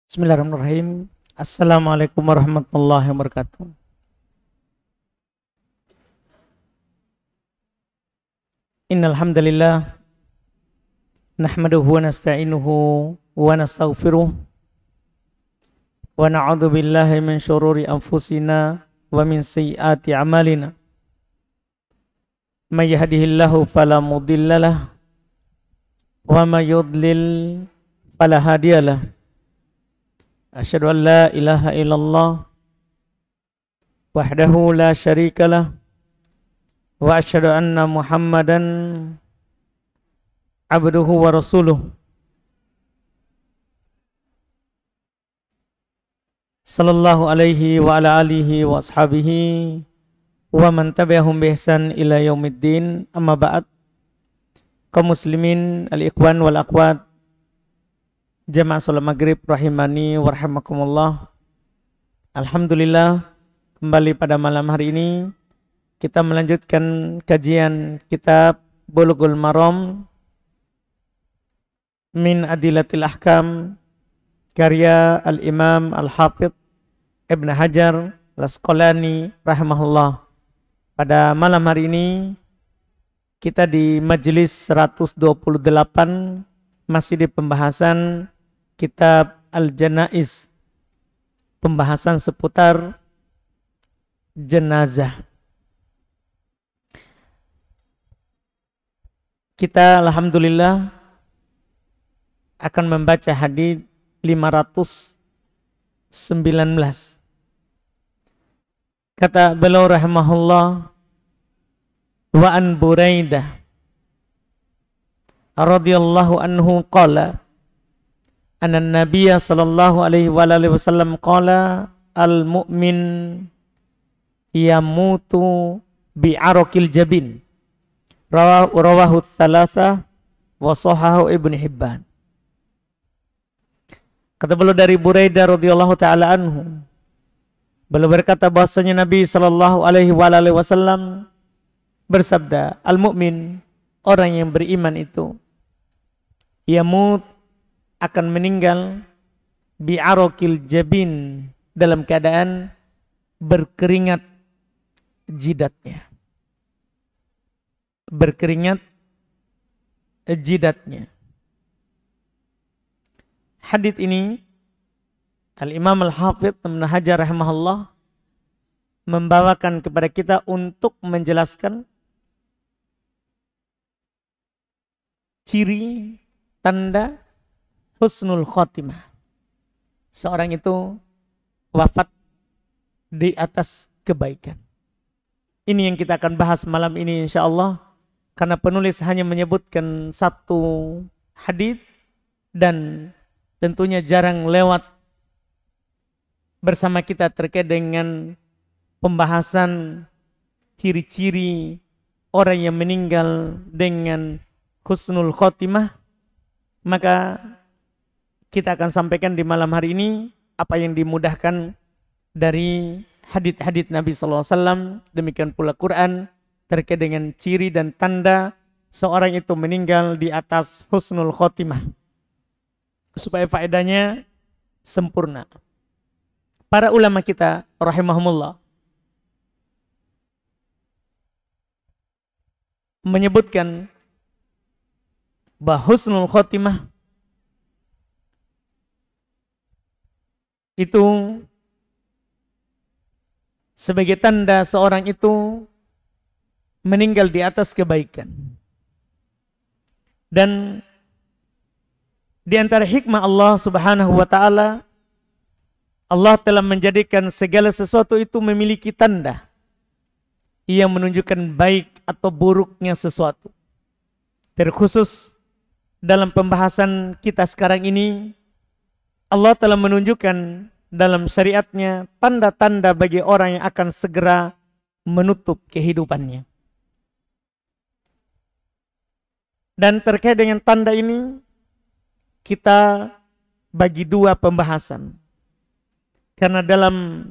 Bismillahirrahmanirrahim. Assalamualaikum warahmatullahi wabarakatuh. Innal hamdalillah nahmaduhu wa nasta'inuhu wa nastaghfiruh wa na'udzu billahi min syururi anfusina wa min sayyiati a'malina. May yahdihillahu fala mudhillalah wa may yudlil fala hadiyalah. Asyhadu an la ilaha illallah wahdahu la syarikalah wa asyhadu anna Muhammadan abduhu wa rasuluh sallallahu alaihi wa ala alihi wa ashabihi wa man tabi'ahum bi ihsan ila yaumiddin. Amma ba'd. Kaum muslimin al-ikhwan wal akhwat jamaah salat maghrib rahimani wa rahimakumullah. Alhamdulillah, kembali pada malam hari ini kita melanjutkan kajian kitab Bulughul Maram min Adillatil Ahkam karya Al-Imam Al-Hafidh Ibn Hajar Al-Asqalani rahimahullah. Pada malam hari ini kita di majelis 128 masih di pembahasan kitab Al-Janaiz, pembahasan seputar jenazah. Kita alhamdulillah akan membaca hadis 519. Kata beliau rahimahullah, wa an Buraidah radhiyallahu anhu qala anna nabiyya sallallahu alaihi wa alihi wasallam qala al mu'min yamutu bi araqil jabin rawahu tsalatsa wa sahahu Ibnu Hibban. Kata beliau dari Buraidah radhiyallahu taala anhu, beliau berkata bahwasanya Nabi sallallahu alaihi wa alihi wasallam bersabda, al mu'min, orang yang beriman itu yamut, akan meninggal bi'arokil jabin, dalam keadaan berkeringat jidatnya. Berkeringat jidatnya. Hadits ini Al-Imam Al-Hafidh Ibn Hajar rahimahullah membawakan kepada kita untuk menjelaskan ciri tanda husnul khotimah. Seorang itu wafat di atas kebaikan. Ini yang kita akan bahas malam ini insyaallah, karena penulis hanya menyebutkan satu hadis dan tentunya jarang lewat bersama kita terkait dengan pembahasan ciri-ciri orang yang meninggal dengan husnul khotimah. Maka kita akan sampaikan di malam hari ini apa yang dimudahkan dari hadits-hadits Nabi SAW, demikian pula Quran terkait dengan ciri dan tanda seorang itu meninggal di atas husnul khotimah, supaya faedahnya sempurna. Para ulama kita rahimahumullah menyebutkan bahwa husnul khotimah itu sebagai tanda seorang itu meninggal di atas kebaikan. Dan di antara hikmah Allah Subhanahu wa taala, Allah telah menjadikan segala sesuatu itu memiliki tanda yang menunjukkan baik atau buruknya sesuatu. Terkhusus dalam pembahasan kita sekarang ini, Allah telah menunjukkan dalam syariatnya tanda-tanda bagi orang yang akan segera menutup kehidupannya. Dan terkait dengan tanda ini, kita bagi dua pembahasan. Karena dalam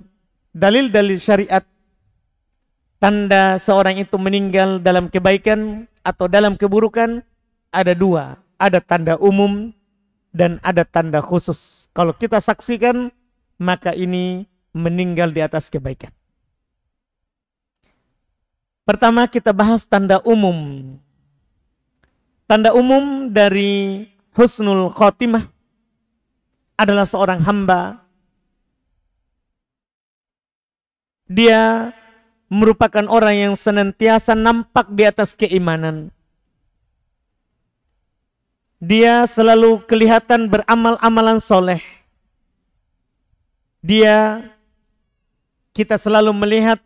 dalil-dalil syariat, tanda seorang itu meninggal dalam kebaikan atau dalam keburukan ada dua. Ada tanda umum dan ada tanda khusus. Kalau kita saksikan, maka ini meninggal di atas kebaikan. Pertama kita bahas tanda umum. Tanda umum dari husnul khotimah adalah seorang hamba. Dia merupakan orang yang senantiasa nampak di atas keimanan. Dia selalu kelihatan beramal-amalan soleh. Kita selalu melihat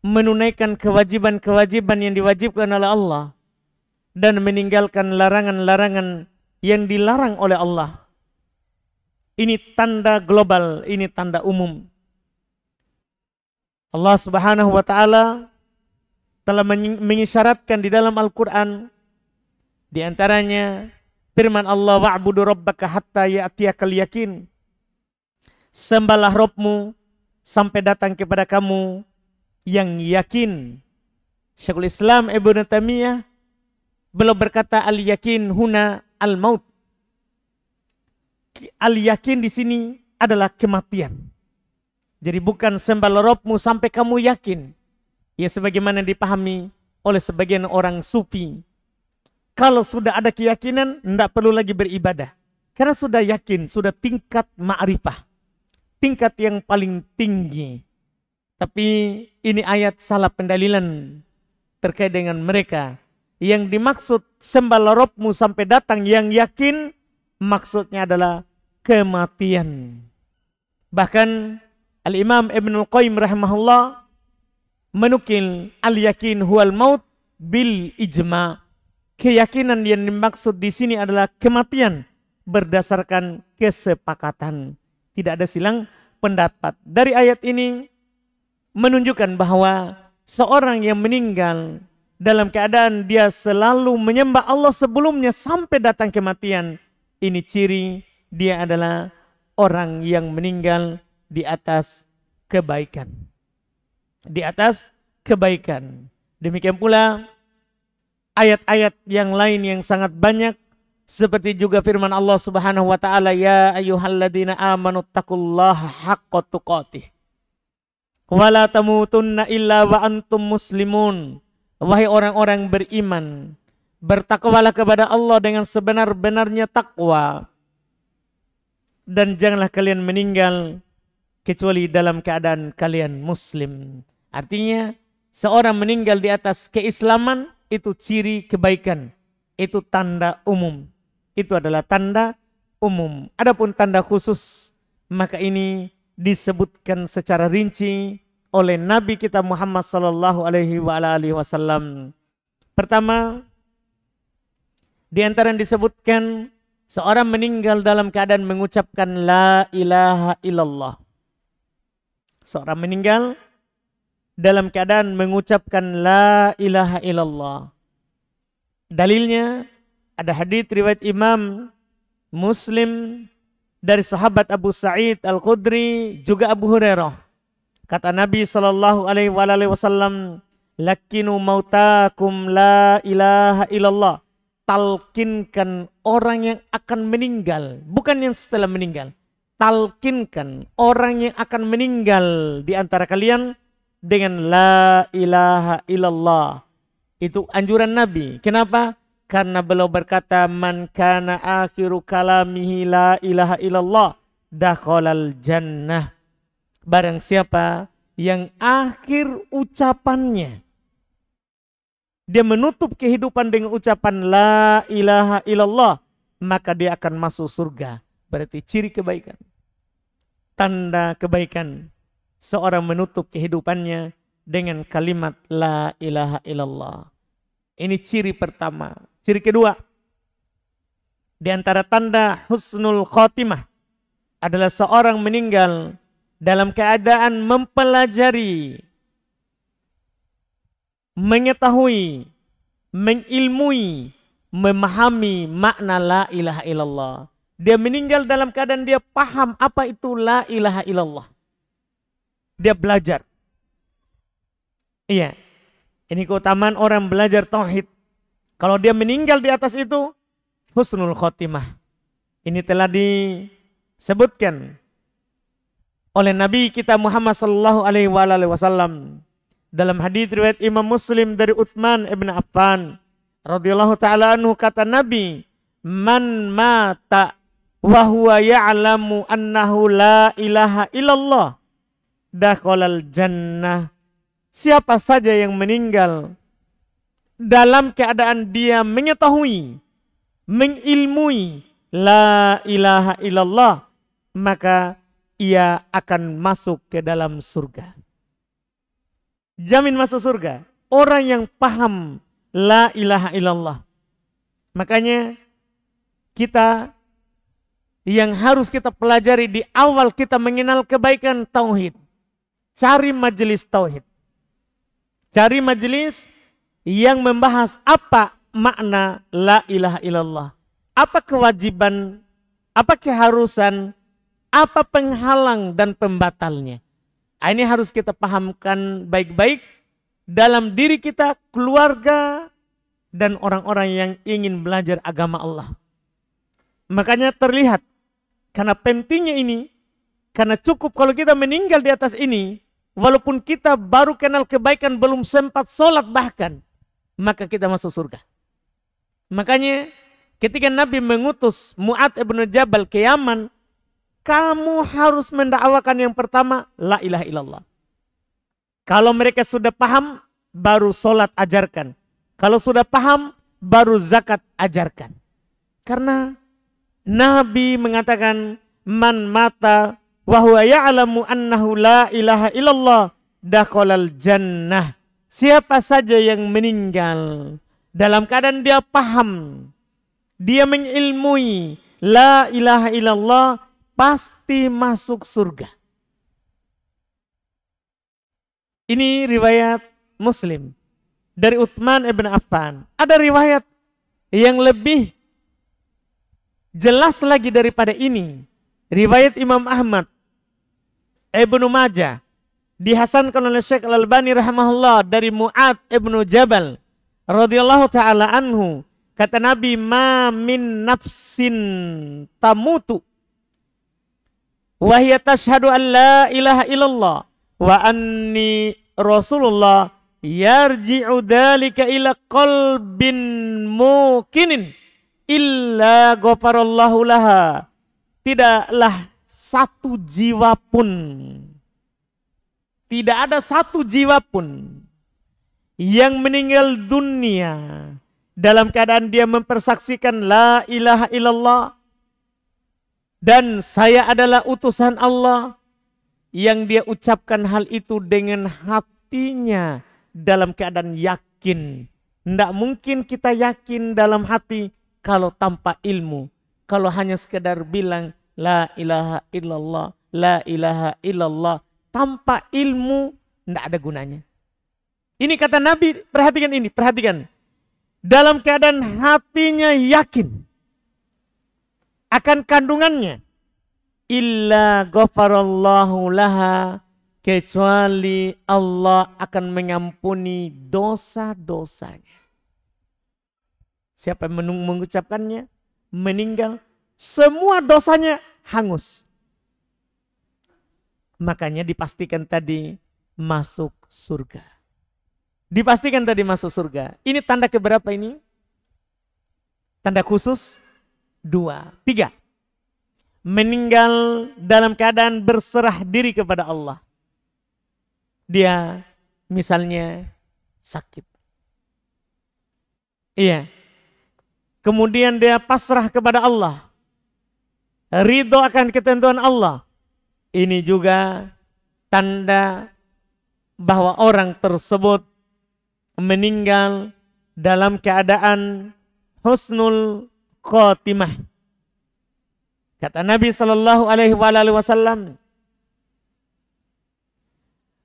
menunaikan kewajiban-kewajiban yang diwajibkan oleh Allah dan meninggalkan larangan-larangan yang dilarang oleh Allah. Ini tanda global, ini tanda umum. Allah Subhanahu wa taala telah mengisyaratkan di dalam Al-Qur'an, di antaranya firman Allah, wa'budu rabbaka hatta ya'tiyakal yakin. Sembahlah Rabbmu sampai datang kepada kamu yang yakin. Syekhul Islam Ibnu Taimiyah beliau berkata, al-yakin huna al-maut. Al-yakin di sini adalah kematian. Jadi bukan sembahlah Rabbmu sampai kamu yakin. Ya sebagaimana dipahami oleh sebagian orang sufi. Kalau sudah ada keyakinan, tidak perlu lagi beribadah. Karena sudah yakin, sudah tingkat ma'rifah. Tingkat yang paling tinggi. Tapi ini ayat salah pendalilan terkait dengan mereka. Yang dimaksud sembahlah Rabbmu sampai datang yang yakin, maksudnya adalah kematian. Bahkan Al-Imam Ibnul Qayyim rahimahullah menukil al-yakin huwal maut bil ijma'. Keyakinan yang dimaksud di sini adalah kematian berdasarkan kesepakatan. Tidak ada silang pendapat. Dari ayat ini menunjukkan bahwa seorang yang meninggal dalam keadaan dia selalu menyembah Allah sebelumnya sampai datang kematian. Ini ciri dia adalah orang yang meninggal di atas kebaikan. Di atas kebaikan. Demikian pula ayat-ayat yang lain yang sangat banyak, seperti juga firman Allah Subhanahu wa taala, ya ayyuhalladzina amanu taqullaha haqqa tuqatih wa la tamutunna illa wa antum muslimun. Wahai orang-orang beriman, bertakwalah kepada Allah dengan sebenar-benarnya takwa dan janganlah kalian meninggal kecuali dalam keadaan kalian muslim. Artinya seorang meninggal di atas keislaman itu ciri kebaikan, itu tanda umum. Itu adalah tanda umum. Adapun tanda khusus, maka ini disebutkan secara rinci oleh Nabi kita Muhammad sallallahu alaihi wasallam. Pertama, di antara yang disebutkan, seorang meninggal dalam keadaan mengucapkan la ilaha illallah. Seorang meninggal dalam keadaan mengucapkan la ilaha illallah. Dalilnya ada hadits riwayat Imam Muslim dari sahabat Abu Sa'id Al-Khudri juga Abu Hurairah. Kata Nabi sallallahu alaihi wasallam, "Lakinu mautakum la ilaha illallah." Talkinkan orang yang akan meninggal, bukan yang setelah meninggal. Talkinkan orang yang akan meninggal di antara kalian dengan la ilaha illallah. Itu anjuran Nabi. Kenapa? Karena beliau berkata, man kana akhiru kalamihi la ilaha illallah dakhalal jannah. Barang siapa yang akhir ucapannya, dia menutup kehidupan dengan ucapan la ilaha illallah, maka dia akan masuk surga. Berarti ciri kebaikan, tanda kebaikan, seorang menutup kehidupannya dengan kalimat la ilaha illallah. Ini ciri pertama. Ciri kedua, di antara tanda husnul khotimah adalah seorang meninggal dalam keadaan mempelajari, mengetahui, mengilmui, memahami makna la ilaha illallah. Dia meninggal dalam keadaan dia paham apa itu la ilaha illallah. Dia belajar. Iya. Ini keutamaan orang belajar tauhid. Kalau dia meninggal di atas itu, husnul khotimah. Ini telah disebutkan oleh Nabi kita Muhammad sallallahu alaihi wasallam dalam hadis riwayat Imam Muslim dari Utsman ibn Affan radhiyallahu taala anhu, kata Nabi, man mata wa huwa ya'lamu annahu la ilaha illallah dakhalal jannah. Siapa saja yang meninggal dalam keadaan dia mengetahui, mengilmui la ilaha illallah, maka ia akan masuk ke dalam surga. Jamin masuk surga orang yang paham la ilaha illallah. Makanya kita yang harus kita pelajari di awal kita mengenal kebaikan tauhid, cari majelis tauhid, cari majelis yang membahas apa makna la ilaha illallah, apa kewajiban, apa keharusan, apa penghalang dan pembatalnya. Ini harus kita pahamkan baik-baik dalam diri kita, keluarga, dan orang-orang yang ingin belajar agama Allah. Makanya terlihat, karena pentingnya ini, karena cukup kalau kita meninggal di atas ini, walaupun kita baru kenal kebaikan, belum sempat sholat bahkan, maka kita masuk surga. Makanya ketika Nabi mengutus Mu'adz ibn Jabal ke Yaman, kamu harus mendakwakan yang pertama la ilaha illallah. Kalau mereka sudah paham, baru sholat ajarkan. Kalau sudah paham, baru zakat ajarkan. Karena Nabi mengatakan, man mata wa huwa ya'lamu annahu la ilaha illallah dakhalal jannah. Siapa saja yang meninggal dalam keadaan dia paham, dia mengilmui la ilaha illallah, pasti masuk surga. Ini riwayat Muslim dari Utsman ibn Affan. Ada riwayat yang lebih jelas lagi daripada ini. Riwayat Imam Ahmad, Ibnu Majah, dihasankan oleh Syekh Al-Albani rahimahullah dari Mu'adz ibn Jabal radhiyallahu taala anhu. Kata Nabi, ma min nafsin tamutu wa hiya tashhadu an la ilaha illallah wa anni rasulullah yarji'u dzalika ila qalbin mukinin illa ghafarallahu laha. Tidaklah satu jiwa pun, tidak ada satu jiwa pun yang meninggal dunia dalam keadaan dia mempersaksikan la ilaha illallah dan saya adalah utusan Allah, yang dia ucapkan hal itu dengan hatinya dalam keadaan yakin. Tidak mungkin kita yakin dalam hati kalau tanpa ilmu. Kalau hanya sekedar bilang la ilaha illallah, la ilaha illallah, tanpa ilmu tidak ada gunanya. Ini kata Nabi, perhatikan ini, perhatikan. Dalam keadaan hatinya yakin akan kandungannya, illa ghafarallahu laha, kecuali Allah akan mengampuni dosa-dosanya. Siapa yang mengucapkannya, meninggal, semua dosanya hangus. Makanya dipastikan tadi masuk surga. Dipastikan tadi masuk surga. Ini tanda keberapa ini? Tanda khusus 2, 3. Meninggal dalam keadaan berserah diri kepada Allah. Dia misalnya sakit. Iya. Kemudian dia pasrah kepada Allah. Ridho akan ketentuan Allah. Ini juga tanda bahwa orang tersebut meninggal dalam keadaan husnul khotimah. Kata Nabi sallallahu alaihi wasallam,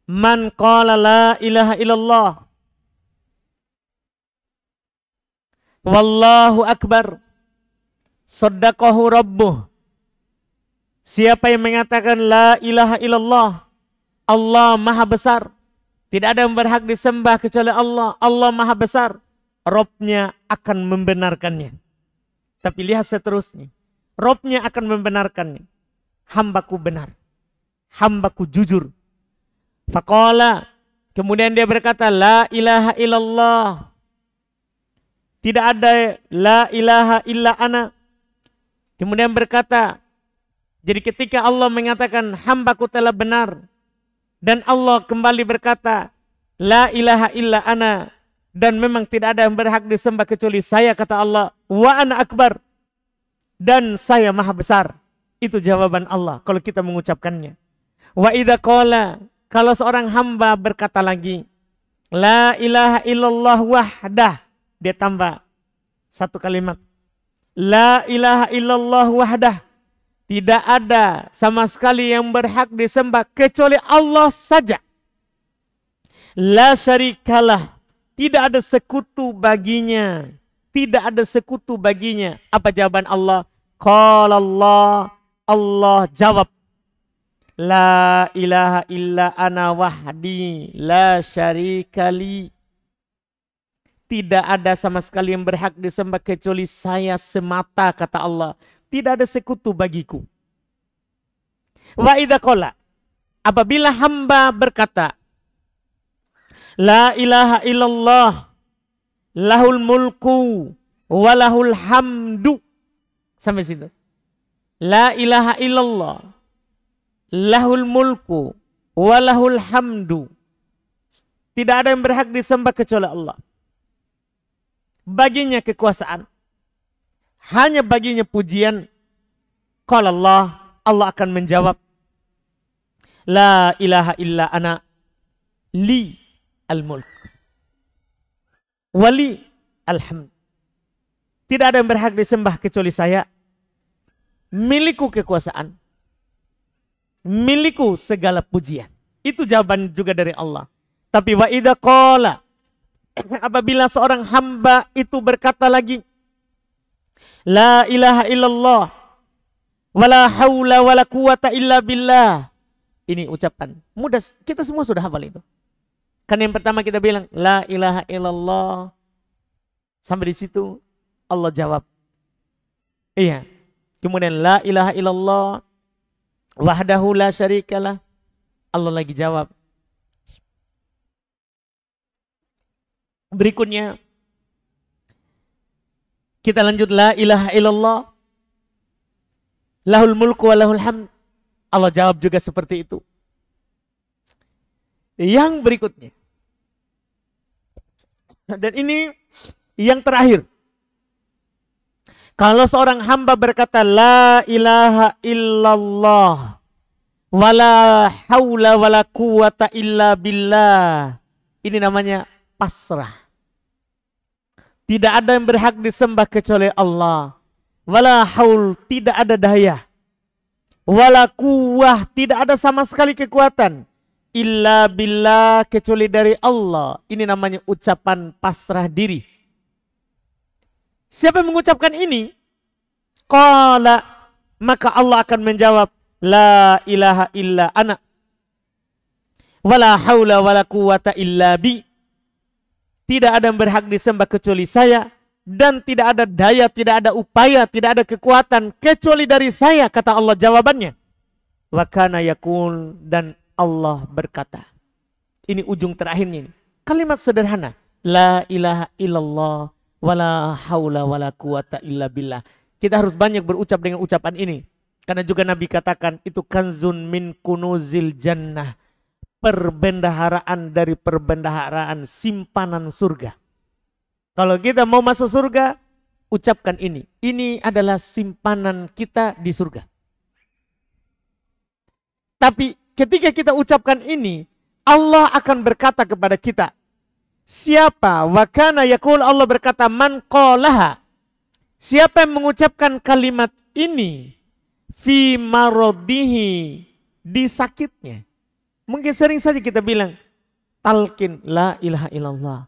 man qala la ilaha illallah wallahu akbar saddaqahu rabbuh. Siapa yang mengatakan la ilaha illallah, Allah maha besar, tidak ada yang berhak disembah kecuali Allah, Allah maha besar, Robnya akan membenarkannya. Tapi lihat seterusnya, Robnya akan membenarkannya. hambaku benar, hambaku jujur. Faqala, kemudian dia berkata, la ilaha illallah. Tidak ada la ilaha illa ana. Kemudian berkata, jadi ketika Allah mengatakan hambaku telah benar, dan Allah kembali berkata, la ilaha illa ana, dan memang tidak ada yang berhak disembah kecuali saya, kata Allah, wa ana akbar, dan saya maha besar. Itu jawaban Allah kalau kita mengucapkannya. Wa idza qala, kalau seorang hamba berkata lagi, la ilaha illallah wahdah, dia tambah satu kalimat, la ilaha illallah wahdah, tidak ada sama sekali yang berhak disembah kecuali Allah saja. La syarikalah, tidak ada sekutu baginya. Tidak ada sekutu baginya. Apa jawaban Allah? Qala Allah, Allah jawab, la ilaha illa ana wahdi la syarikali. Tidak ada sama sekali yang berhak disembah kecuali saya semata, kata Allah. Tidak ada sekutu bagiku. Wa idza qala, apabila hamba berkata, la ilaha illallah lahul mulku walahul hamdu. Sampai situ. La ilaha illallah lahul mulku walahul hamdu. Tidak ada yang berhak disembah kecuali Allah. Baginya kekuasaan, hanya baginya pujian. Qala Allah, Allah akan menjawab, la ilaha illa ana li al-mulk wali alhamd. Tidak ada yang berhak disembah kecuali saya. Milikku kekuasaan, milikku segala pujian. Itu jawaban juga dari Allah. Tapi wa idza qala, apabila seorang hamba itu berkata lagi, la ilaha illallah wala haula wala quwata illa billah. Ini ucapan mudah, kita semua sudah hafal itu. Kan yang pertama kita bilang la ilaha illallah, sampai di situ Allah jawab. Iya. Kemudian la ilaha illallah wahdahu la syarikalah, Allah lagi jawab. Berikutnya kita lanjut, la ilaha illallah lahul mulku wa lahul hamd, Allah jawab juga seperti itu. Yang berikutnya, dan ini yang terakhir, kalau seorang hamba berkata la ilaha illallah wala haula wala quwata illa billah, ini namanya pasrah. Tidak ada yang berhak disembah kecuali Allah. Wala haul, tidak ada daya. Wala quwwah, tidak ada sama sekali kekuatan. Illa billah, kecuali dari Allah. Ini namanya ucapan pasrah diri. Siapa yang mengucapkan ini? Qala, maka Allah akan menjawab, la ilaha illa ana wala haula wala quwata illa bi. Tidak ada yang berhak disembah kecuali saya, dan tidak ada daya, tidak ada upaya, tidak ada kekuatan kecuali dari saya, kata Allah jawabannya. Wa kana yaqul, dan Allah berkata. Ini ujung terakhirnya ini. Kalimat sederhana, la ilaha illallah wala haula wala quwata illa billah. Kita harus banyak berucap dengan ucapan ini. Karena juga Nabi katakan itu kanzun min kunuzil jannah. Perbendaharaan dari perbendaharaan simpanan surga. Kalau kita mau masuk surga, ucapkan ini. Ini adalah simpanan kita di surga. Tapi ketika kita ucapkan ini, Allah akan berkata kepada kita, siapa? Wa kana yaqul, Allah berkata, man qalaha, siapa yang mengucapkan kalimat ini fi maradihi, di sakitnya. Mungkin sering saja kita bilang talqin la ilaha illallah.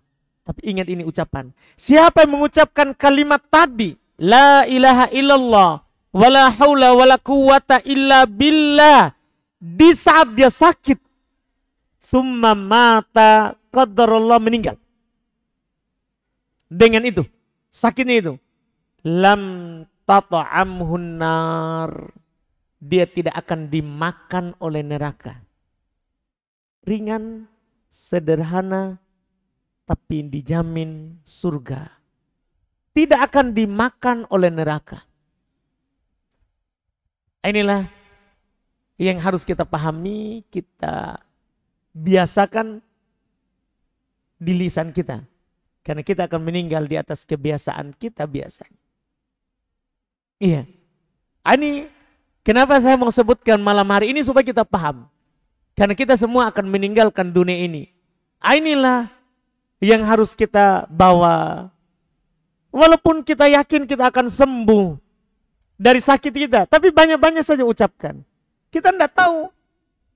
Tapi ingat ini ucapan. Siapa yang mengucapkan kalimat tadi, la ilaha illallah wala haula wala quwata illa billah, di saat dia sakit, summa mata, qadarullah, meninggal. Dengan itu, sakitnya itu, lam tat'amhun nar, dia tidak akan dimakan oleh neraka. Ringan, sederhana, tapi dijamin surga. Tidak akan dimakan oleh neraka. Inilah yang harus kita pahami, kita biasakan di lisan kita. Karena kita akan meninggal di atas kebiasaan kita biasanya. Iya. Ini kenapa saya mau sebutkan malam hari ini supaya kita paham. Karena kita semua akan meninggalkan dunia ini. Inilah yang harus kita bawa. Walaupun kita yakin kita akan sembuh dari sakit kita. Tapi banyak-banyak saja ucapkan. Kita tidak tahu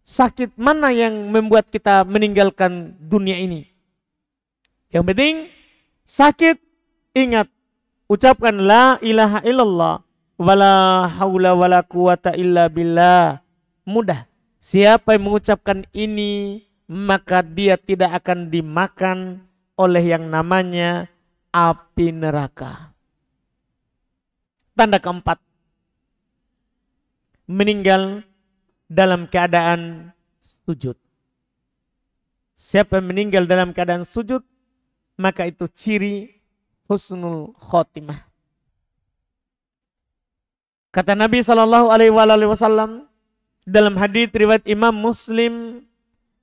sakit mana yang membuat kita meninggalkan dunia ini. Yang penting sakit, ingat, ucapkan la ilaha illallah wala haula wala quwata illa billah. Mudah. Siapa yang mengucapkan ini, maka dia tidak akan dimakan oleh yang namanya api neraka. Tanda keempat, meninggal dalam keadaan sujud. Siapa yang meninggal dalam keadaan sujud, maka itu ciri husnul khotimah. Kata Nabi SAW dalam hadits riwayat Imam Muslim,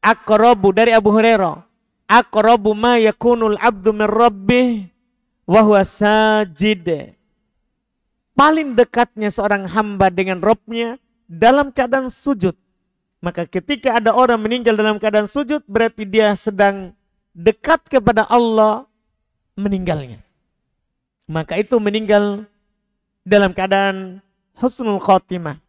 aqrabu dari Abu Hurairah, aqrabu ma yakunul abdu min rabbih wa huwa sajid. Paling dekatnya seorang hamba dengan Rabbnya dalam keadaan sujud. Maka ketika ada orang meninggal dalam keadaan sujud, berarti dia sedang dekat kepada Allah meninggalnya. Maka itu meninggal dalam keadaan husnul khotimah.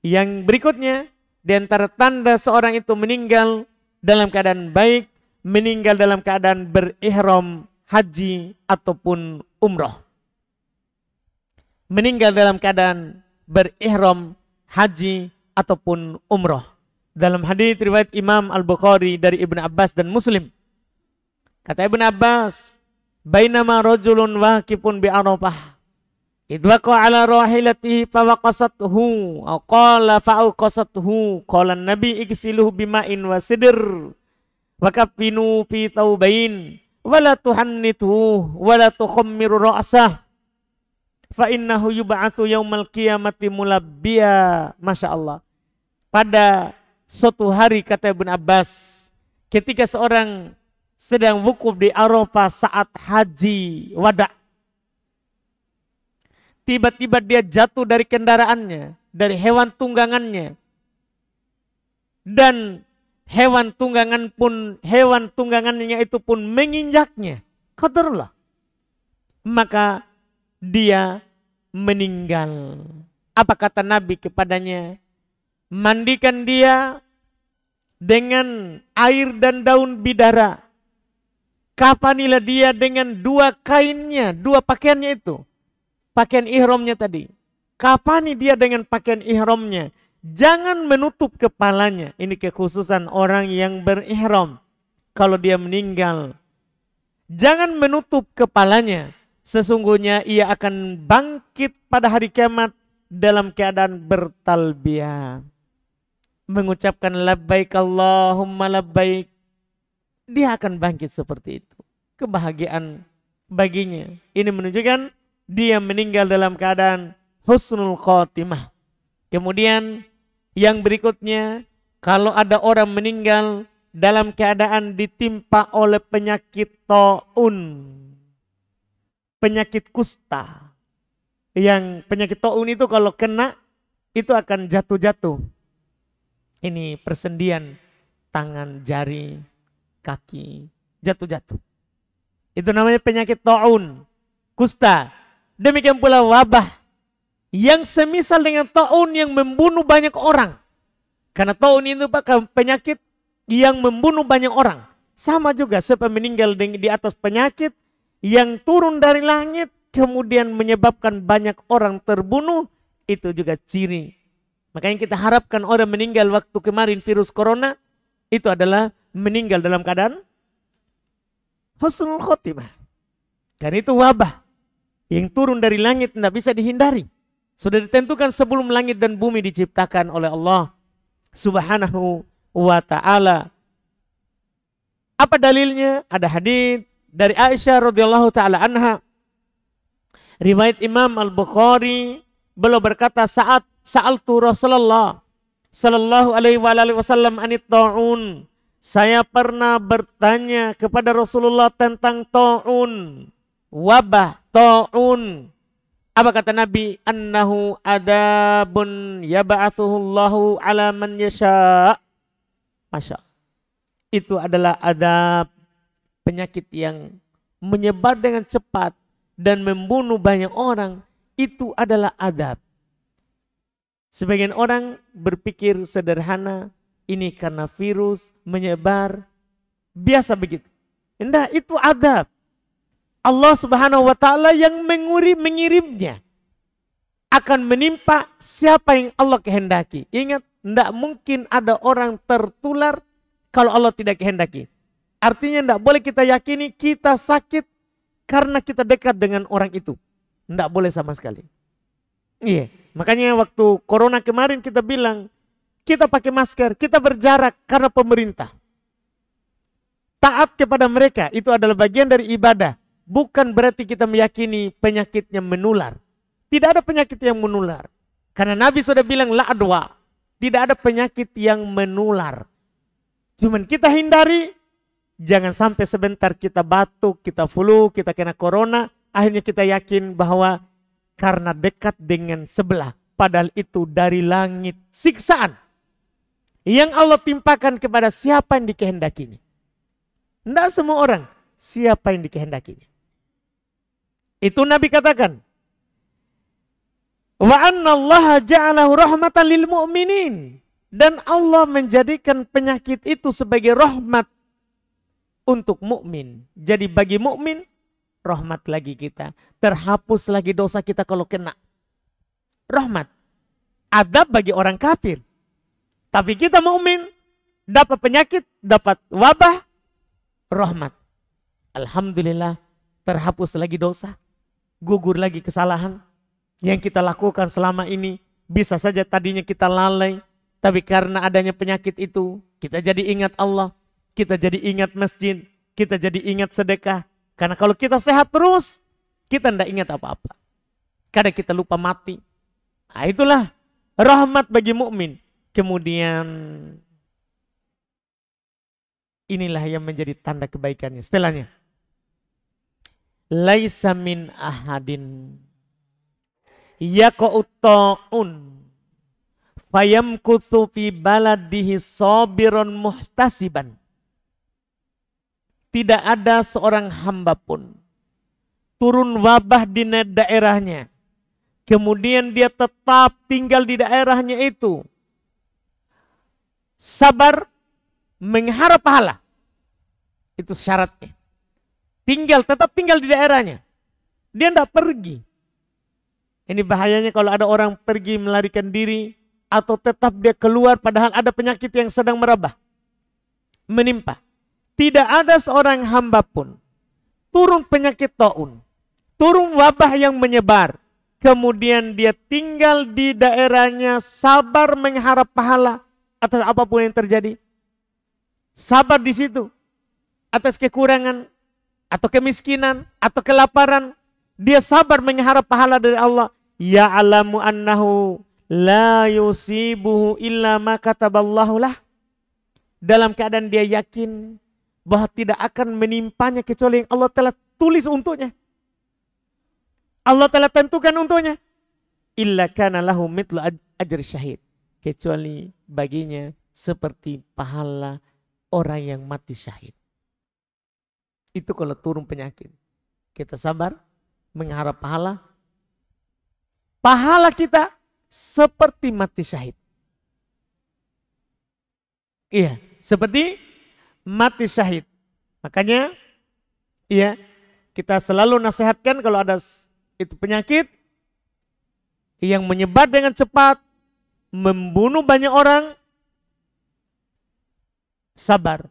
Yang berikutnya, di antara tanda seorang itu meninggal dalam keadaan baik, meninggal dalam keadaan berihram haji ataupun umroh. Meninggal dalam keadaan berihram haji ataupun umroh. Dalam hadits riwayat Imam Al-Bukhari dari Ibnu Abbas dan Muslim. Kata Ibnu Abbas, bainama rajulun waqifun bi Arafah, idwaqa ala rahilatihi fawaqasathu, aw qala fa'uqasathu, qala an-nabi igsiluhu bima'in wa sidr, wa kaffinu fi thawbain, wa la tuhannithu, wa la tukhammiru ra'sah, fa innahu yub'atsu yaumal qiyamati mulabbiya. Masya Allah. Pada suatu hari, kata Ibnu Abbas, ketika seorang sedang wukuf di Arafah saat haji wada, tiba-tiba dia jatuh dari kendaraannya, dari hewan tunggangannya, dan hewan tunggangannya itu pun menginjaknya. Qadarullah. Maka dia meninggal. Apa kata Nabi kepadanya? Mandikan dia dengan air dan daun bidara. Kafanilah dia dengan dua kainnya, dua pakaiannya itu. Pakaian ihramnya tadi. Kafani dia dengan pakaian ihramnya. Jangan menutup kepalanya. Ini kekhususan orang yang berihram. Kalau dia meninggal, jangan menutup kepalanya. Sesungguhnya ia akan bangkit pada hari kiamat dalam keadaan bertalbiyah. Mengucapkan labbaik Allahumma labbaik. Dia akan bangkit seperti itu. Kebahagiaan baginya. Ini menunjukkan dia meninggal dalam keadaan husnul khotimah. Kemudian yang berikutnya, kalau ada orang meninggal dalam keadaan ditimpa oleh penyakit taun, penyakit kusta. Yang penyakit taun itu kalau kena itu akan jatuh-jatuh. Ini persendian tangan, jari, kaki, jatuh-jatuh. Itu namanya penyakit taun, kusta. Demikian pula wabah yang semisal dengan taun yang membunuh banyak orang. Karena taun itu penyakit yang membunuh banyak orang. Sama juga siapa meninggal di atas penyakit yang turun dari langit kemudian menyebabkan banyak orang terbunuh, itu juga ciri. Makanya kita harapkan orang meninggal waktu kemarin virus corona itu adalah meninggal dalam keadaan husnul khotimah. Karena itu wabah yang turun dari langit tidak bisa dihindari. Sudah ditentukan sebelum langit dan bumi diciptakan oleh Allah Subhanahu wa ta'ala. Apa dalilnya? Ada hadis dari Aisyah radhiyallahu taala anha. Riwayat Imam Al-Bukhari, beliau berkata, saat sa'altu Rasulullah sallallahu alaihi wasallam anit ta'un. Saya pernah bertanya kepada Rasulullah tentang ta'un, wabah ta'un. Apa kata Nabi? Annahu adabun yab'atsuhullahu ala man yasha. Masya. Itu adalah adab, penyakit yang menyebar dengan cepat dan membunuh banyak orang. Itu adalah adab. Sebagian orang berpikir sederhana, ini karena virus menyebar, biasa begitu. Enggak, itu adab. Allah Subhanahu wa ta'ala yang mengirimnya akan menimpa siapa yang Allah kehendaki. Ingat, tidak mungkin ada orang tertular kalau Allah tidak kehendaki. Artinya tidak boleh kita yakini kita sakit karena kita dekat dengan orang itu. Tidak boleh sama sekali. Iya, makanya waktu corona kemarin kita bilang, kita pakai masker, kita berjarak karena pemerintah. Taat kepada mereka, itu adalah bagian dari ibadah. Bukan berarti kita meyakini penyakitnya menular. Tidak ada penyakit yang menular. Karena Nabi sudah bilang, la adwa. Tidak ada penyakit yang menular. Cuman kita hindari, jangan sampai sebentar kita batuk, kita flu, kita kena corona. Akhirnya kita yakin bahwa karena dekat dengan sebelah. Padahal itu dari langit siksaan. Yang Allah timpakan kepada siapa yang dikehendakinya. Tidak semua orang, siapa yang dikehendakinya. Itu Nabi katakan. Wa anna Allah ja'alahu rahmatan lil mu'minin. Dan Allah menjadikan penyakit itu sebagai rahmat untuk mukmin. Jadi bagi mukmin, rahmat lagi kita. Terhapus lagi dosa kita kalau kena. Rahmat. Adab bagi orang kafir. Tapi kita mukmin, dapat penyakit, dapat wabah, rahmat. Alhamdulillah, terhapus lagi dosa. Gugur lagi kesalahan yang kita lakukan selama ini. Bisa saja tadinya kita lalai, tapi karena adanya penyakit itu, kita jadi ingat Allah, kita jadi ingat masjid, kita jadi ingat sedekah. Karena kalau kita sehat terus, kita tidak ingat apa-apa. Kadang kita lupa mati. Nah, itulah rahmat bagi mukmin. Kemudian inilah yang menjadi tanda kebaikannya. Setelahnya, laisa min ahadin yaqa'u ta'un fayamkuthu fi baladihi sabiran muhtasiban. Tidak ada seorang hamba pun turun wabah di daerahnya, kemudian dia tetap tinggal di daerahnya itu, sabar mengharap pahala. Itu syaratnya. Tetap tinggal di daerahnya. Dia tidak pergi. Ini bahayanya kalau ada orang pergi melarikan diri atau tetap dia keluar padahal ada penyakit yang sedang merabah, menimpa. Tidak ada seorang hamba pun turun penyakit taun, turun wabah yang menyebar, kemudian dia tinggal di daerahnya, sabar mengharap pahala atas apapun yang terjadi. Sabar di situ atas kekurangan atau kemiskinan, atau kelaparan, dia sabar mengharap pahala dari Allah. Ya'lamu annahu la yusibuhu illa ma kataballahu lah. Dalam keadaan dia yakin bahwa tidak akan menimpanya kecuali yang Allah telah tulis untuknya. Allah telah tentukan untuknya. Illa kana lahu mithlu ajri syahid. Kecuali baginya seperti pahala orang yang mati syahid. Itu kalau turun penyakit. Kita sabar, mengharap pahala. Pahala kita seperti mati syahid. Iya, seperti mati syahid. Makanya, iya, kita selalu nasihatkan kalau ada itu penyakit yang menyebar dengan cepat, membunuh banyak orang, sabar.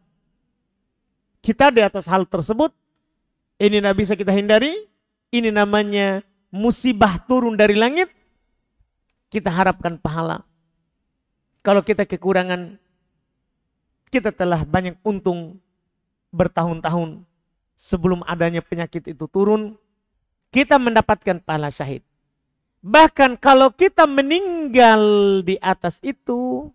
Kita di atas hal tersebut, ini tidak bisa kita hindari. Ini namanya musibah turun dari langit. kita harapkan pahala. Kalau kita kekurangan, kita telah banyak untung bertahun-tahun sebelum adanya penyakit itu turun, kita mendapatkan pahala syahid. Bahkan kalau kita meninggal di atas itu,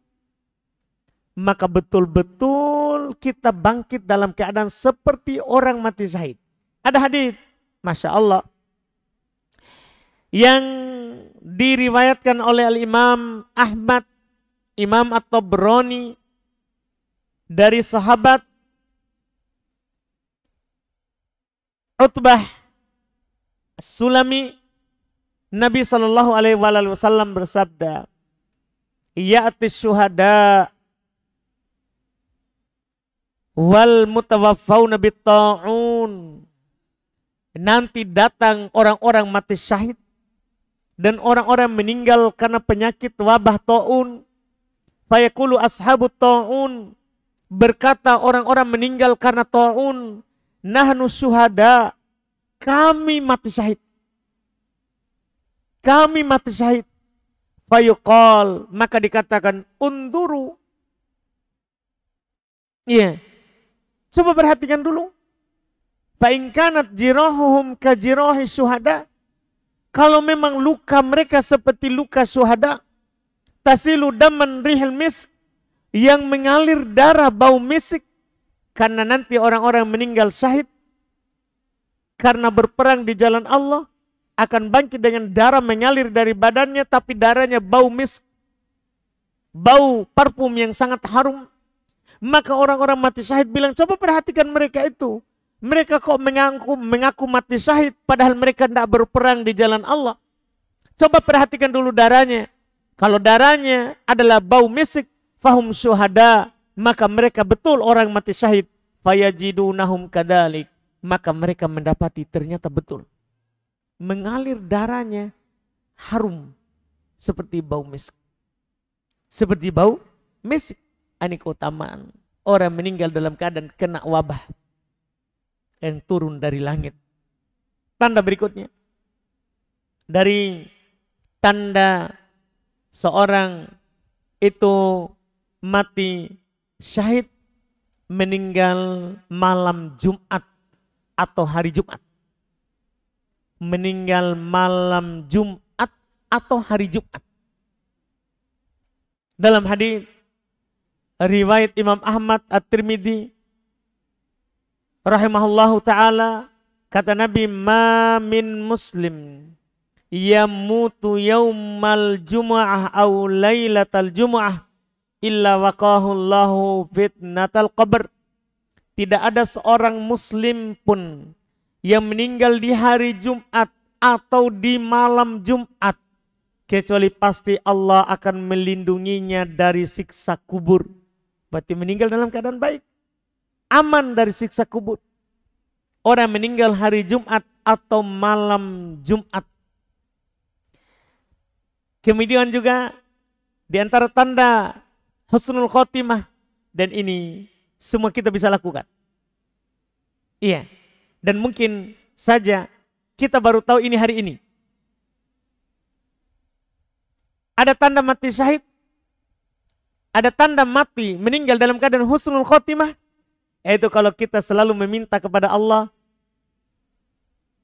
maka betul-betul kita bangkit dalam keadaan seperti orang mati syahid. Ada hadis, Masya Allah, yang diriwayatkan oleh Al-Imam Ahmad, Imam At-Tabrani, dari sahabat Utbah Sulami, Nabi Shallallahu Alaihi Wasallam bersabda, "Ya'ti syuhada wal mutawaffawna bitta'un." Nanti datang orang-orang mati syahid dan orang-orang meninggal karena penyakit wabah ta'un. Fayaqulu ashabut ta'un, berkata orang-orang meninggal karena ta'un, nahnu syuhada, kami mati syahid. Kami mati syahid. Fayuqal, maka dikatakan, unduru. Iya. Coba perhatikan dulu. Fa in kanat jirahuhum ka jirahi syuhada. Kalau memang luka mereka seperti luka syuhada, tasilu daman rihil misk, yang mengalir darah bau misik, karena nanti orang-orang meninggal syahid karena berperang di jalan Allah, akan bangkit dengan darah mengalir dari badannya, tapi darahnya bau misk, bau parfum yang sangat harum. Maka orang-orang mati syahid bilang, coba perhatikan mereka itu. Mereka kok mengaku mati syahid, padahal mereka tidak berperang di jalan Allah. Coba perhatikan dulu darahnya. Kalau darahnya adalah bau misik, fahum syuhada, maka mereka betul orang mati syahid. Fayajidunahum kadalik, maka mereka mendapati ternyata betul. Mengalir darahnya harum seperti bau misk. Seperti bau misk. Ini keutamaan orang meninggal dalam keadaan kena wabah yang turun dari langit. Tanda berikutnya, dari tanda seorang itu mati syahid, meninggal malam Jumat atau hari Jumat. Meninggal malam Jumat atau hari Jumat. Dalam hadis riwayat Imam Ahmad At-Tirmidzi rahimahullahu ta'ala, kata Nabi, ma min muslim yamutu yaumal jum'ah au lailatal jum'ah illa waqahu Allahu fitnatal qabr. Tidak ada seorang muslim pun yang meninggal di hari Jumat atau di malam Jumat, kecuali pasti Allah akan melindunginya dari siksa kubur. Berarti meninggal dalam keadaan baik, aman dari siksa kubur. Orang meninggal hari Jumat atau malam Jumat. Kemudian juga di antara tanda husnul khotimah, dan ini semua kita bisa lakukan. Iya. Dan mungkin saja kita baru tahu ini hari ini. Ada tanda mati syahid, ada tanda mati meninggal dalam keadaan husnul khotimah, yaitu kalau kita selalu meminta kepada Allah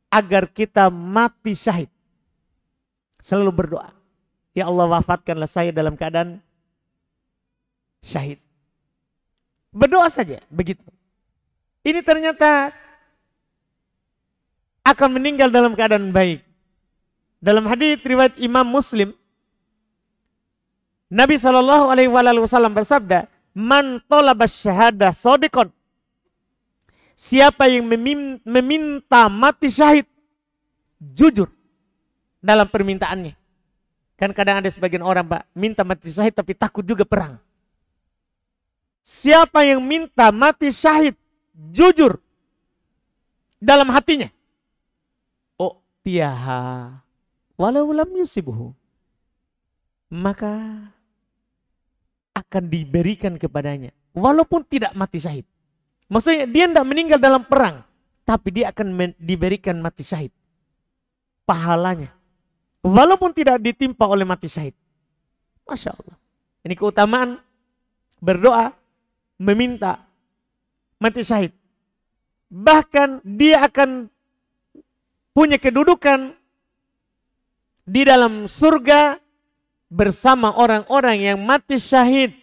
agar kita mati syahid. Selalu berdoa, ya Allah, wafatkanlah saya dalam keadaan syahid. Berdoa saja begitu. Ini ternyata akan meninggal dalam keadaan baik. Dalam hadis riwayat Imam Muslim, Nabi Shallallahu Alaihi Wasallam bersabda, man tolabas syahadah sodikon, siapa yang meminta mati syahid jujur dalam permintaannya. Kan kadang ada sebagian orang, Pak, minta mati syahid tapi takut juga perang. Siapa yang minta mati syahid jujur dalam hatinya, oh tiaha walau lam yusibuhu, maka akan diberikan kepadanya walaupun tidak mati syahid. Maksudnya dia tidak meninggal dalam perang, tapi dia akan diberikan mati syahid, pahalanya, walaupun tidak ditimpa oleh mati syahid. Masya Allah. Ini keutamaan berdoa, meminta mati syahid. Bahkan dia akan punya kedudukan di dalam surga bersama orang-orang yang mati syahid.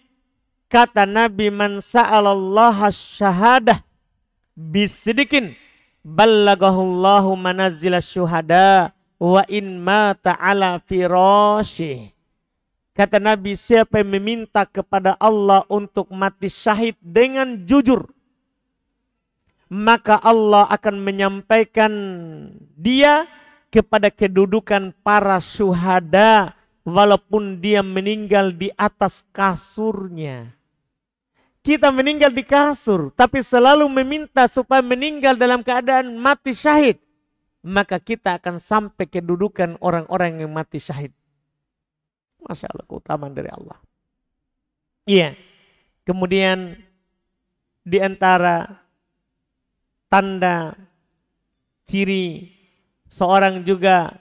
Kata Nabi, man sa'alallaha syahadah bisiddiqin ballagahullahu manazzilas syuhada wa in mata ala firasyih. Kata Nabi, siapa yang meminta kepada Allah untuk mati syahid dengan jujur, maka Allah akan menyampaikan dia kepada kedudukan para syuhada walaupun dia meninggal di atas kasurnya. Kita meninggal di kasur, tapi selalu meminta supaya meninggal dalam keadaan mati syahid, maka kita akan sampai kedudukan orang-orang yang mati syahid. Masya Allah, keutamaan dari Allah. Iya. Kemudian di antara tanda ciri seorang juga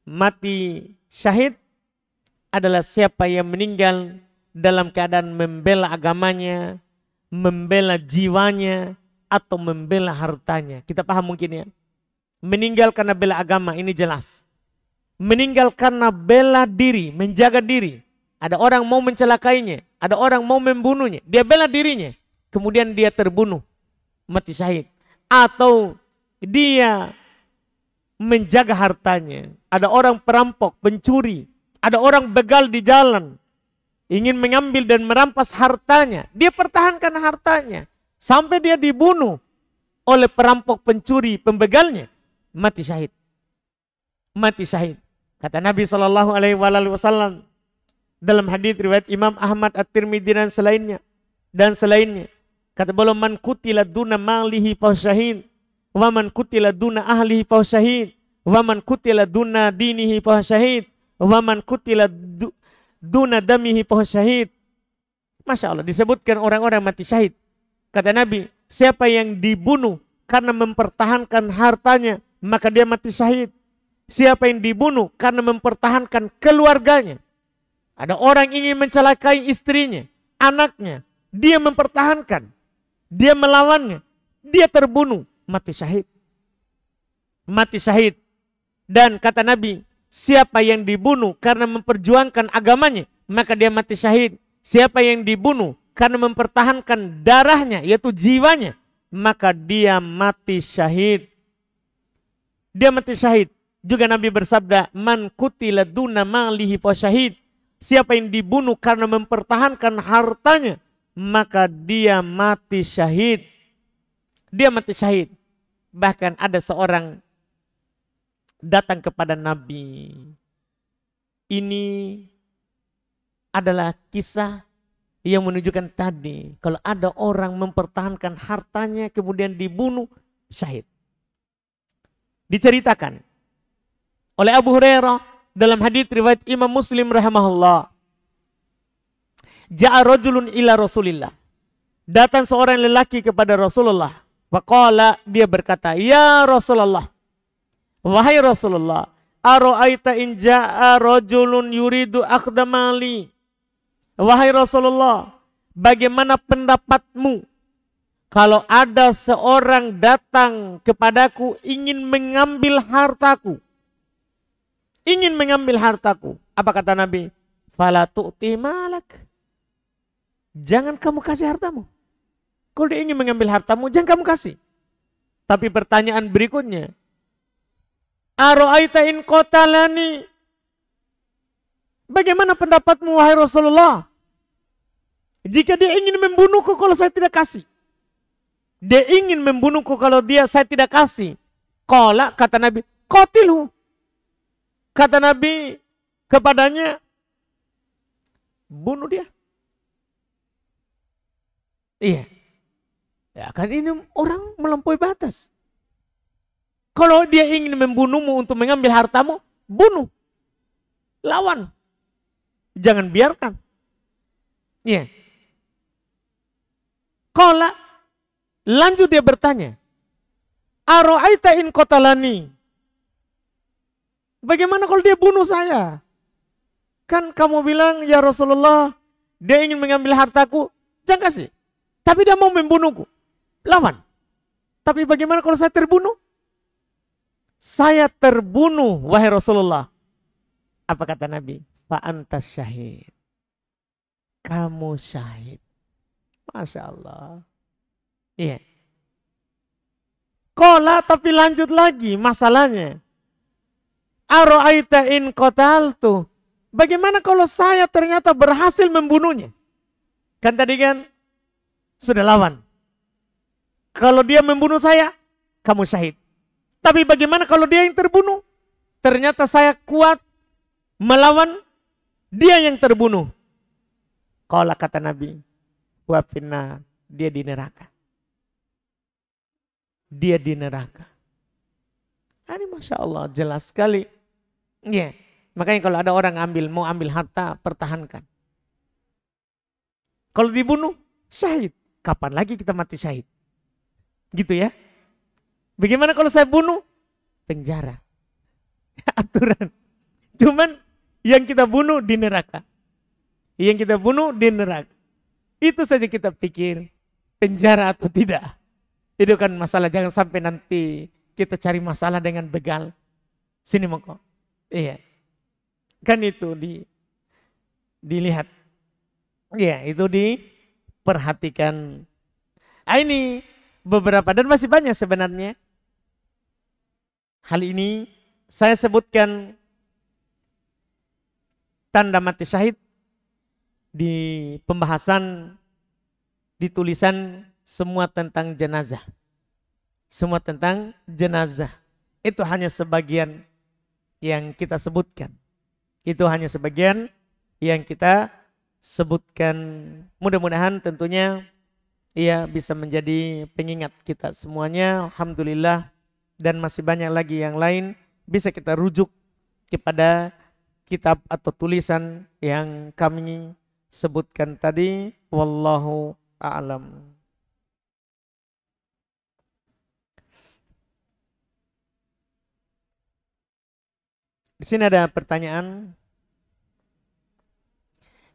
mati syahid adalah siapa yang meninggal dalam keadaan membela agamanya, membela jiwanya, atau membela hartanya. Kita paham mungkin ya. Meninggal karena bela agama, ini jelas. Meninggal karena bela diri, menjaga diri. Ada orang mau mencelakainya, ada orang mau membunuhnya. Dia bela dirinya, kemudian dia terbunuh, mati syahid. Atau dia menjaga hartanya. Ada orang perampok, pencuri. Ada orang begal di jalan, ingin mengambil dan merampas hartanya. Dia pertahankan hartanya sampai dia dibunuh oleh perampok, pencuri, pembegalnya. Mati syahid. Mati syahid. Kata Nabi SAW dalam hadis riwayat Imam Ahmad, At-Tirmidzi dan selainnya. Kata beliau, man kutila duna malihi fasyahid, wa man kutila duna ahlihi fasyahid, wa man kutila duna dinihi fasyahid, wa man kutila duna damihi fasyahid. Masya Allah, disebutkan orang-orang mati syahid. Kata Nabi, siapa yang dibunuh karena mempertahankan hartanya, maka dia mati syahid. Siapa yang dibunuh karena mempertahankan keluarganya. Ada orang ingin mencelakai istrinya, anaknya, dia mempertahankan, dia melawannya, dia terbunuh, mati syahid. Mati syahid. Dan kata Nabi, siapa yang dibunuh karena memperjuangkan agamanya, maka dia mati syahid. Siapa yang dibunuh karena mempertahankan darahnya, yaitu jiwanya, maka dia mati syahid. Dia mati syahid. Juga Nabi bersabda, man kutila duna malihi fasyahid. Siapa yang dibunuh karena mempertahankan hartanya, maka dia mati syahid. Dia mati syahid. Bahkan ada seorang datang kepada Nabi. Ini adalah kisah yang menunjukkan tadi, kalau ada orang mempertahankan hartanya kemudian dibunuh, syahid. Diceritakan oleh Abu Hurairah dalam hadits riwayat Imam Muslim rahimahullah. Ja'a rajulun ila Rasulillah. Datang seorang lelaki kepada Rasulullah. Faqala, dia berkata, ya Rasulullah, wahai Rasulullah, ara'aita in ja'a rajulun yuridu akhdha mali. Wahai Rasulullah, bagaimana pendapatmu kalau ada seorang datang kepadaku ingin mengambil hartaku? Ingin mengambil hartaku. Apa kata Nabi? Fala tu'ti malak. Jangan kamu kasih hartamu. Kalau dia ingin mengambil hartamu, jangan kamu kasih. Tapi pertanyaan berikutnya, ara'aita in qatalani. Bagaimana pendapatmu wahai Rasulullah? Jika dia ingin membunuhku kalau saya tidak kasih. Dia ingin membunuhku kalau saya tidak kasih. Qala, kata Nabi, qatilhu. Kata Nabi kepadanya, bunuh dia. Iya. Ya kan ini orang melampaui batas. Kalau dia ingin membunuhmu untuk mengambil hartamu, bunuh. Lawan. Jangan biarkan. Iya. Qala, lanjut dia bertanya, ara'aita in qatalani. Bagaimana kalau dia bunuh saya? Kan kamu bilang, ya Rasulullah, dia ingin mengambil hartaku, jangan kasih. Tapi dia mau membunuhku. Lawan. Tapi bagaimana kalau saya terbunuh? Saya terbunuh, wahai Rasulullah. Apa kata Nabi? Fa antas syahid. Kamu syahid. Masya Allah. Iya. Kola tapi lanjut lagi masalahnya. Aro'aita in qataltu. Bagaimana kalau saya ternyata berhasil membunuhnya? Kan tadi kan sudah lawan. Kalau dia membunuh saya, kamu syahid. Tapi bagaimana kalau dia yang terbunuh? Ternyata saya kuat melawan dia yang terbunuh. Qala kata Nabi, wa finna, dia di neraka. Dia di neraka. Ini Masya Allah jelas sekali. Ya, makanya kalau ada orang mau ambil harta, pertahankan. Kalau dibunuh, syahid. Kapan lagi kita mati syahid? Gitu ya. Bagaimana kalau saya bunuh? Penjara. Aturan. Cuman yang kita bunuh di neraka. Yang kita bunuh di neraka. Itu saja kita pikir. Penjara atau tidak. Itu kan masalah. Jangan sampai nanti kita cari masalah dengan begal. Sini moko. Iya. Kan itu dilihat. Iya, itu diperhatikan. Ini beberapa dan masih banyak sebenarnya. Hal ini saya sebutkan tanda mati syahid di pembahasan, di tulisan semua tentang jenazah. Semua tentang jenazah. Itu hanya sebagian yang kita sebutkan. Itu hanya sebagian yang kita sebutkan. Mudah-mudahan tentunya ia bisa menjadi pengingat kita semuanya. Alhamdulillah. Dan masih banyak lagi yang lain bisa kita rujuk kepada kitab atau tulisan yang kami sebutkan tadi. Wallahu a'lam. Di sini ada pertanyaan.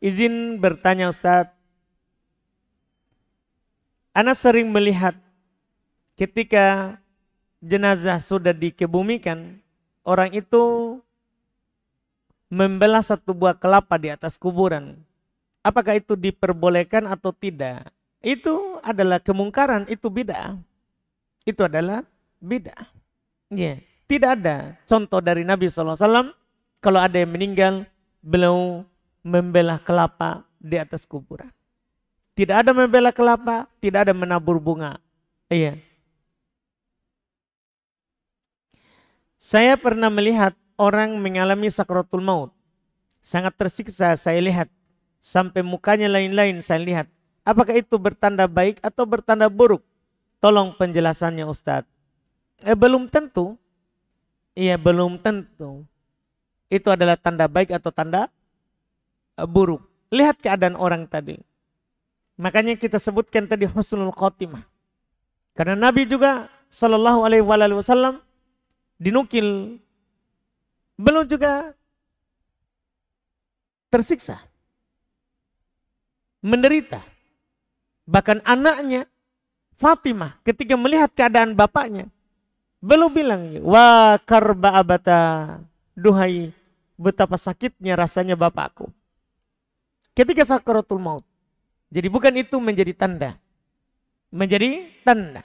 Izin bertanya Ustadz. Ana sering melihat ketika jenazah sudah dikebumikan, orang itu membelah satu buah kelapa di atas kuburan. Apakah itu diperbolehkan atau tidak? Itu adalah kemungkaran, itu bid'ah. Itu adalah bid'ah. Ya, tidak ada contoh dari Nabi SAW kalau ada yang meninggal, beliau membelah kelapa di atas kuburan. Tidak ada membelah kelapa, tidak ada menabur bunga. Iya. Saya pernah melihat orang mengalami sakratul maut. Sangat tersiksa saya lihat. Sampai mukanya lain-lain saya lihat. Apakah itu bertanda baik atau bertanda buruk? Tolong penjelasannya Ustadz. Belum tentu. Iya, belum tentu. Itu adalah tanda baik atau tanda buruk. Lihat keadaan orang tadi. Makanya kita sebutkan tadi husnul khotimah. Karena Nabi juga sallallahu alaihi wasallam dinukil belum juga tersiksa, menderita. Bahkan anaknya Fatimah ketika melihat keadaan bapaknya, belum bilang, wa karba abata, duhai betapa sakitnya rasanya bapakku ketika sakaratul maut. Jadi bukan itu menjadi tanda, menjadi tanda.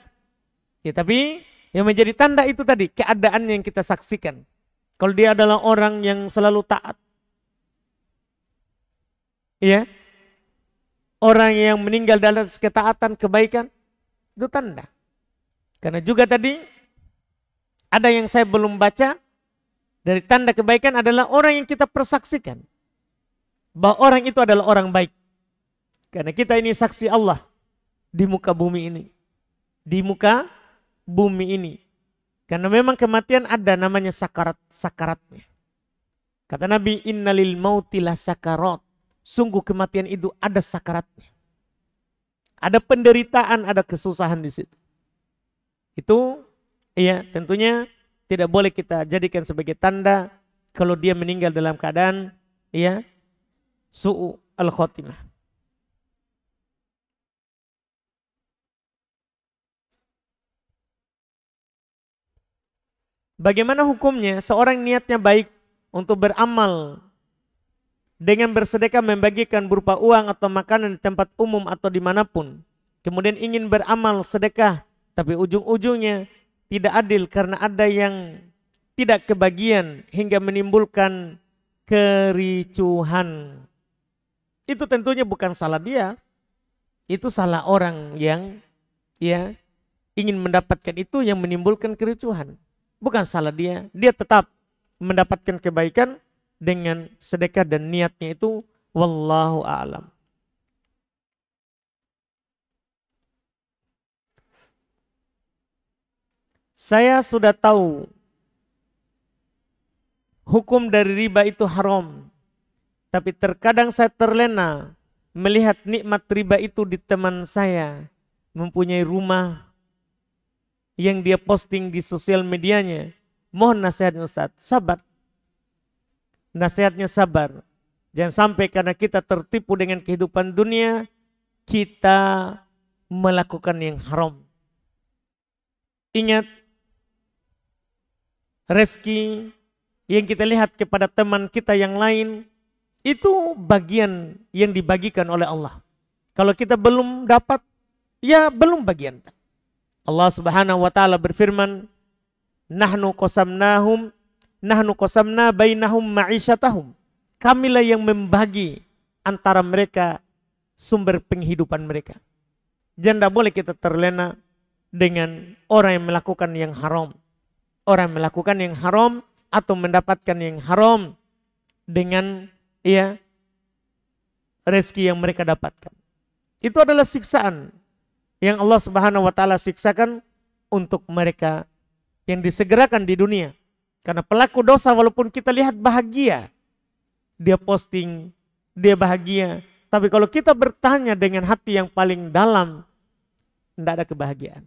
Ya, tapi yang menjadi tanda itu tadi keadaan yang kita saksikan. Kalau dia adalah orang yang selalu taat, ya, orang yang meninggal dalam ketaatan kebaikan, itu tanda. Karena juga tadi ada yang saya belum baca dari tanda kebaikan adalah orang yang kita persaksikan bahwa orang itu adalah orang baik. Karena kita ini saksi Allah di muka bumi ini, di muka bumi ini. Karena memang kematian ada namanya sakaratnya. Kata Nabi, innalil mautilah sakarat. Sungguh kematian itu ada sakaratnya. Ada penderitaan, ada kesusahan di situ. Itu ya tentunya tidak boleh kita jadikan sebagai tanda kalau dia meninggal dalam keadaan ya su'u al-khotimah. Bagaimana hukumnya seorang niatnya baik untuk beramal dengan bersedekah membagikan berupa uang atau makanan di tempat umum atau dimanapun. Kemudian ingin beramal sedekah, tapi ujung-ujungnya tidak adil karena ada yang tidak kebagian hingga menimbulkan kericuhan. Itu tentunya bukan salah dia, itu salah orang yang ya ingin mendapatkan itu yang menimbulkan kericuhan. Bukan salah dia, dia tetap mendapatkan kebaikan dengan sedekah dan niatnya itu wallahu a'lam. Saya sudah tahu hukum dari riba itu haram, tapi terkadang saya terlena melihat nikmat riba itu di teman saya, mempunyai rumah yang dia posting di sosial medianya. Mohon nasihatnya Ustaz. Sabar. Nasihatnya sabar. Jangan sampai karena kita tertipu dengan kehidupan dunia, kita melakukan yang haram. Ingat, rezeki yang kita lihat kepada teman kita yang lain, itu bagian yang dibagikan oleh Allah. Kalau kita belum dapat, ya belum bagian. Allah Subhanahu wa taala berfirman, nahnu qasamna bainahum ma'isyatahum. Kamilah yang membagi antara mereka sumber penghidupan mereka. Dan tidak boleh kita terlena dengan orang yang melakukan yang haram. Orang yang melakukan yang haram atau mendapatkan yang haram dengan rezeki yang mereka dapatkan. Itu adalah siksaan yang Allah Subhanahu wa taala siksakan untuk mereka yang disegerakan di dunia. Karena pelaku dosa walaupun kita lihat bahagia, dia posting, dia bahagia. Tapi kalau kita bertanya dengan hati yang paling dalam, tidak ada kebahagiaan.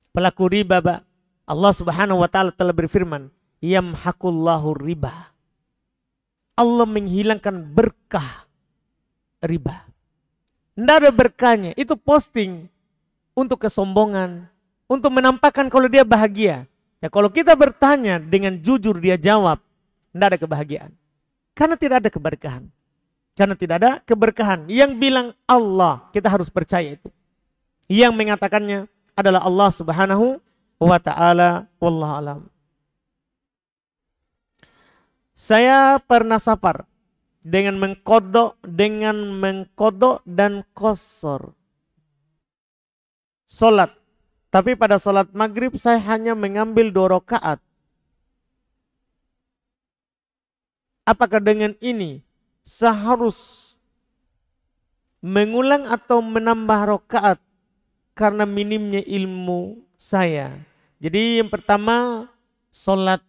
Pelaku riba, Allah Subhanahu wa taala telah berfirman, yamhaqullahu riba. Allah menghilangkan berkah riba. Tidak ada berkahnya. Itu posting untuk kesombongan, untuk menampakkan kalau dia bahagia. Ya, kalau kita bertanya dengan jujur dia jawab, tidak ada kebahagiaan. Karena tidak ada keberkahan. Karena tidak ada keberkahan. Yang bilang Allah, kita harus percaya itu. Yang mengatakannya adalah Allah Subhanahu wa taala. Wallahu alam. Saya pernah safar dengan mengkodok dan qasar solat. Tapi pada solat maghrib saya hanya mengambil 2 rakaat. Apakah dengan ini saya harus mengulang atau menambah rakaat karena minimnya ilmu saya? Jadi yang pertama, solat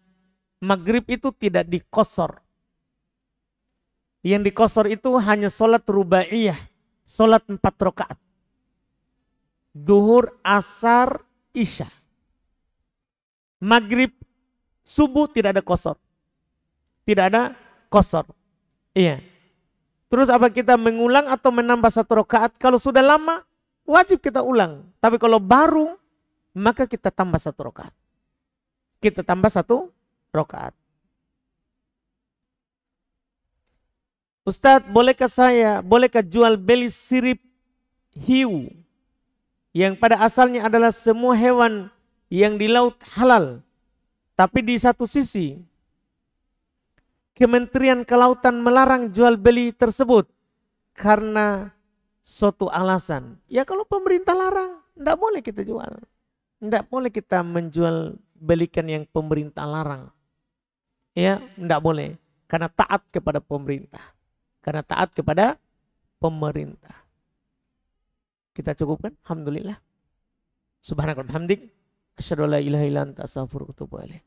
maghrib itu tidak dikosor. Yang dikosor itu hanya solat rubaiyah, solat 4 rakaat. Duhur, asar, isya. Maghrib, subuh tidak ada kosor. Tidak ada kosor. Iya. Terus apa kita mengulang atau menambah 1 rakaat? Kalau sudah lama, wajib kita ulang. Tapi kalau baru, maka kita tambah 1 rakaat. Kita tambah 1 rakaat. Ustadz, bolehkah jual beli sirip hiu yang pada asalnya adalah semua hewan yang di laut halal, tapi di satu sisi Kementerian Kelautan melarang jual beli tersebut karena suatu alasan. Ya kalau pemerintah larang, tidak boleh kita jual. Tidak boleh kita menjual belikan yang pemerintah larang. Ya, tidak boleh. Karena taat kepada pemerintah. Karena taat kepada pemerintah. Kita cukupkan. Alhamdulillah. Subhanakallahumma hamdik. Asyhadu an la ilaha illa anta astaghfiruka wa atubu ilaik.